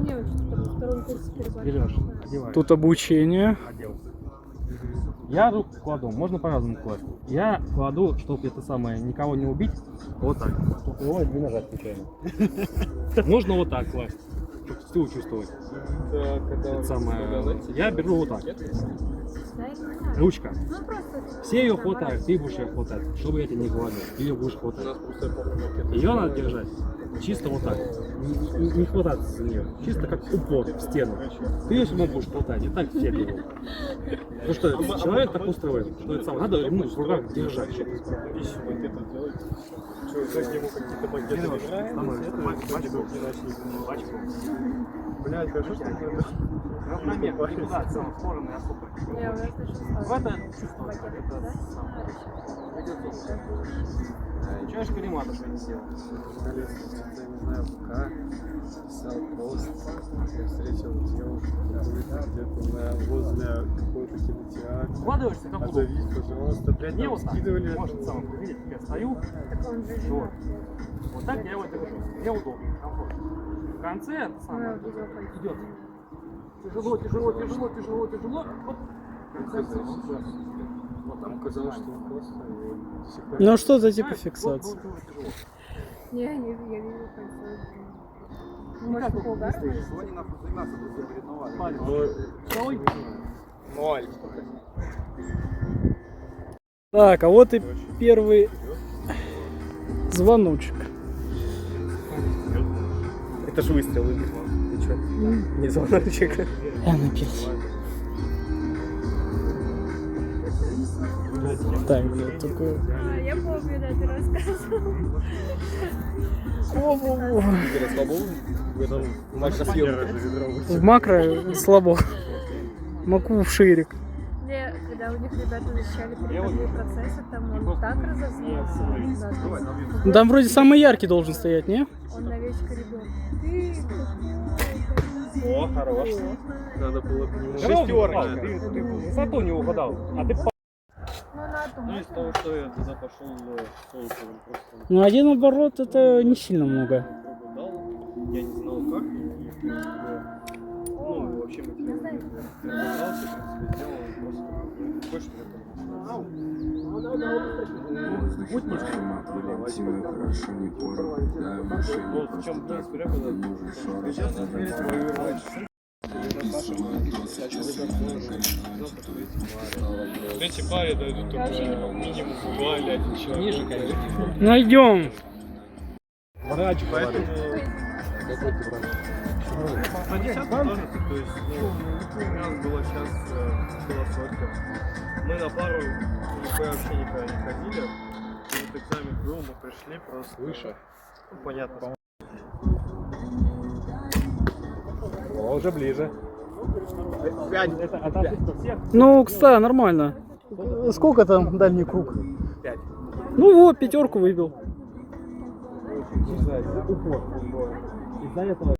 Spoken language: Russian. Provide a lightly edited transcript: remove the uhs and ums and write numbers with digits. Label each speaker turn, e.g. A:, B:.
A: мне вот что-то на втором курсе переборщила.
B: Берешь, одеваешь.
C: Тут обучение.
B: Одел. Я руку кладу, можно по-разному класть. Я кладу, чтобы это самое, никого не убить, вот так. Ой, не нажать случайно. Можно вот так класть, чтобы стул чувствовать. Это самое. Я беру вот так. Ручка.
A: Ну просто.
B: Все ее хватают, ты будешь ее хватать, чтобы я тебя не гладил. Ты ее будешь хватать. Ее надо держать чисто вот так. Не хвататься за нее. Чисто как упор в стену. Ты ее сама будешь хватать, и так все делают. Потому что человек так устроен, что это самое. Надо ему в руках держать.
D: Блядь, хорошо, что это...
B: Равномерно, никуда, сам, в стороны,
A: Я уже слышу.
B: в это чувство, это самое. Чего ж перематывать не сделал?
D: Я не знаю, пока писал пост, я встретил девушку где-то возле какого-то кинотеатра.
B: Вкладываешься как удобно.
D: Отзовись, пожалуйста, блядь,
B: Не
D: нам
B: вот так.
D: скидывали.
B: Может, сам видите, я стою.
A: Так он же
B: Вот.
A: женат.
B: Вот так я его держу. Мне удобно, комфортно. В конце это самое идет. Тяжело, тяжело, тяжело, тяжело, тяжело. Оп. Вот
D: Там
B: так.
D: казалось, что он классно, и до сих пор...
C: Ну что за типа фиксации?
A: Не, я вижу кольцо. Может, паугар?
B: Второй.
D: Ноль.
C: Так, а вот и первый звоночек.
D: Это ж выстрел, ты чё? Не звоночек.
C: Я напился. Так, блядь, такое.
A: Я помню, да, ты рассказывал.
D: Игоря слабо в этом макросъемке.
C: В макро слабо. Маку в ширик.
A: Не, когда у них ребята защищали переходные процессы, там он так разозлился. Да,
C: Там вроде самый яркий должен стоять, не?
A: он на весь коридор. Ты
D: О, хорош. Надо было бы ему
B: Шестерочка. Ты высоту не угадал. А ты
D: Ну, из того, что я туда пошел солнцевым просто
C: Ну, один оборот это не сильно много.
D: пробу дал. Я не знал как. И, ну, вообще материал разобрался, в принципе, сделал просто больше вот в чем принцип препода. Сейчас отверить мою рвать. Третьей паре дойдут только минимум 2 или 1 человек.
B: ниже, конечно.
C: Найдем.
D: Врач, поэтому... На 10 тоже, то есть, ну, у нас была сейчас философия. Мы на пару вообще никогда не ходили. И вот экзамен был, мы пришли просто выше. Ну, понятно.
B: О, уже ближе. Это от всех.
C: Ну, кстати, нормально. Сколько там дальний круг?
B: 5.
C: Ну вот, пятерку выбил.
B: Упор. Из-за этого